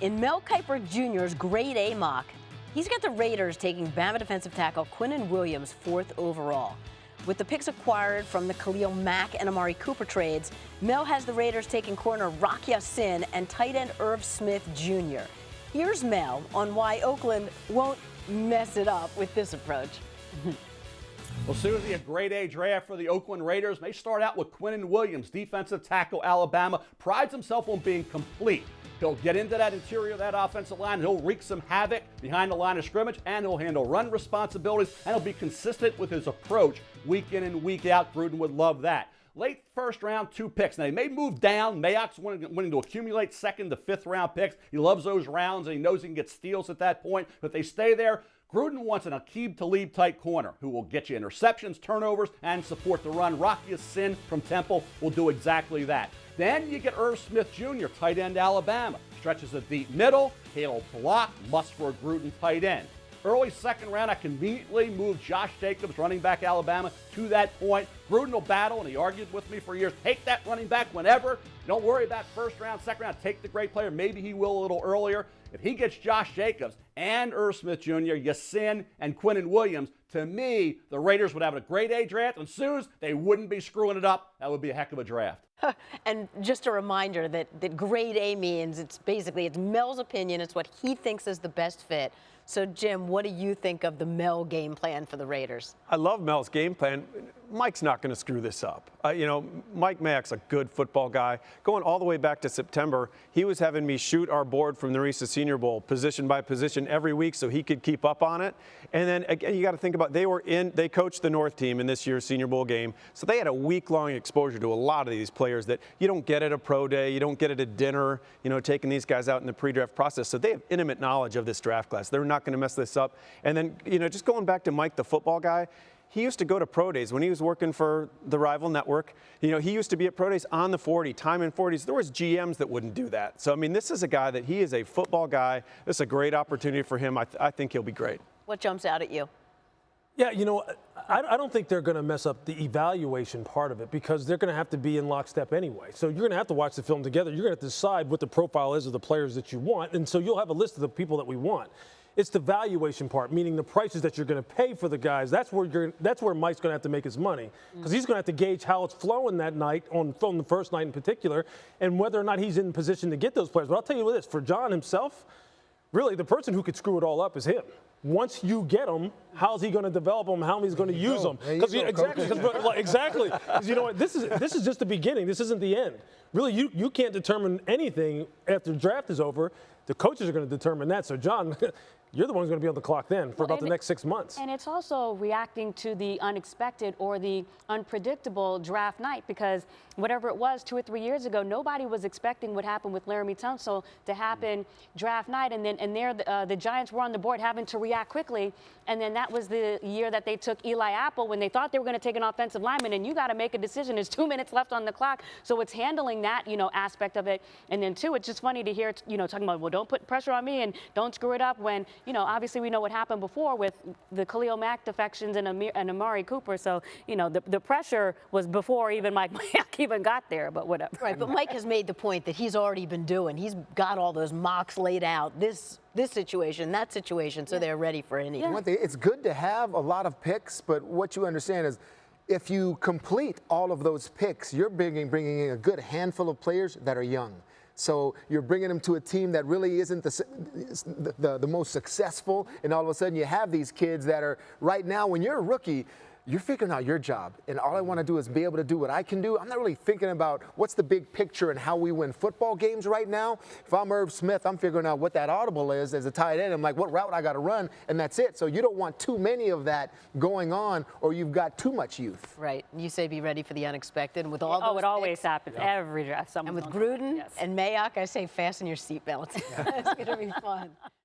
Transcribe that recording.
In Mel Kiper Jr.'s grade A mock, he's got the Raiders taking Bama defensive tackle Quinnen Williams 4th overall. With the picks acquired from the Khalil Mack and Amari Cooper trades, Mel has the Raiders taking corner Rock Ya-Sin and tight end Irv Smith Jr. Here's Mel on why Oakland won't mess it up with this approach. Well, Susie, a grade A draft for the Oakland Raiders. They start out with Quinnen Williams, defensive tackle, Alabama. Prides himself on being complete. He'll get into that interior of that offensive line. He'll wreak some havoc behind the line of scrimmage, and he'll handle run responsibilities, and he'll be consistent with his approach week in and week out. Gruden would love that. Late first round, 2 picks. Now, they may move down. Mayock's wanting to accumulate 2nd to 5th round picks. He loves those rounds, and he knows he can get steals at that point. But if they stay there, Gruden wants an Aqib Talib-type corner who will get you interceptions, turnovers, and support the run. Rock Ya-Sin from Temple will do exactly that. Then you get Irv Smith Jr., tight end, Alabama. Stretches the deep middle, he'll block, must for a Gruden tight end. Early 2nd round, I conveniently moved Josh Jacobs, running back, Alabama, to that point. Gruden will battle, and he argued with me for years. Take that running back whenever. Don't worry about 1st round, 2nd round. Take the great player. Maybe he will a little earlier. If he gets Josh Jacobs and Irv Smith Jr., Ya-Sin, and Quinnen Williams, to me, the Raiders would have a grade A draft, and Suze, they wouldn't be screwing it up. That would be a heck of a draft. And just a reminder that grade A means it's Mel's opinion. It's what he thinks is the best fit. So, Jim, what do you think of the Mel game plan for the Raiders? I love Mel's game plan. Mike's not going to screw this up. Mike Mayock's a good football guy. Going all the way back to September, he was having me shoot our board from the Norisa Senior Bowl position by position every week so he could keep up on it. And then, again, you got to think about they coached the North team in this year's Senior Bowl game, so they had a week-long exposure to a lot of these players that you don't get at a pro day, you don't get at a dinner, taking these guys out in the pre-draft process. So they have intimate knowledge of this draft class. They're not going to mess this up. And then, just going back to Mike, the football guy, he used to go to pro days when he was working for the rival network. He used to be at pro days on the 40, time in 40s. There was GMs that wouldn't do that. So, this is a guy that he is a football guy. This is a great opportunity for him. I think he'll be great. What jumps out at you? Yeah, I don't think they're going to mess up the evaluation part of it because they're going to have to be in lockstep anyway. So you're going to have to watch the film together. You're going to have to decide what the profile is of the players that you want. And so you'll have a list of the people that we want. It's the valuation part, meaning the prices that you're going to pay for the guys. That's where Mike's going to have to make his money because he's going to have to gauge how it's flowing that night on the first night in particular and whether or not he's in position to get those players. But I'll tell you this, for John himself, really the person who could screw it all up is him. Once you get him, how's he going to develop them? How he's going to use them? Exactly. Because you know what? This is just the beginning. This isn't the end. Really, you can't determine anything after the draft is over. The coaches are going to determine that. So, John, you're the one who's going to be on the clock then for about the next 6 months. And it's also reacting to the unexpected or the unpredictable draft night because whatever it was 2 or 3 years ago, nobody was expecting what happened with Laramie Tunsil to happen draft night. And the Giants were on the board having to react quickly. And then that was the year that they took Eli Apple when they thought they were going to take an offensive lineman. And you got to make a decision. There's 2 minutes left on the clock. So it's handling that, aspect of it. And then, too, it's just funny to hear, talking about, well, don't put pressure on me and don't screw it up when, obviously we know what happened before with the Khalil Mack defections and Amari Cooper. So, the pressure was before even Mike Mayock even got there, but whatever. Right, but Mike has made the point that he's already been doing. He's got all those mocks laid out, this situation, that situation, so they're ready for anything. One thing, it's good to have a lot of picks, but what you understand is if you complete all of those picks, you're bringing in a good handful of players that are young. So you're bringing them to a team that really isn't the most successful, and all of a sudden you have these kids that are right now, when you're a rookie, you're figuring out your job, and all I want to do is be able to do what I can do. I'm not really thinking about what's the big picture and how we win football games right now. If I'm Irv Smith, I'm figuring out what that audible is as a tight end. I'm like, what route I got to run, and that's it. So you don't want too many of that going on, or you've got too much youth. Right. You say be ready for the unexpected. With all those it always happens. Every draft. And with Gruden and Mayock, I say fasten your seatbelts. It's going to be fun.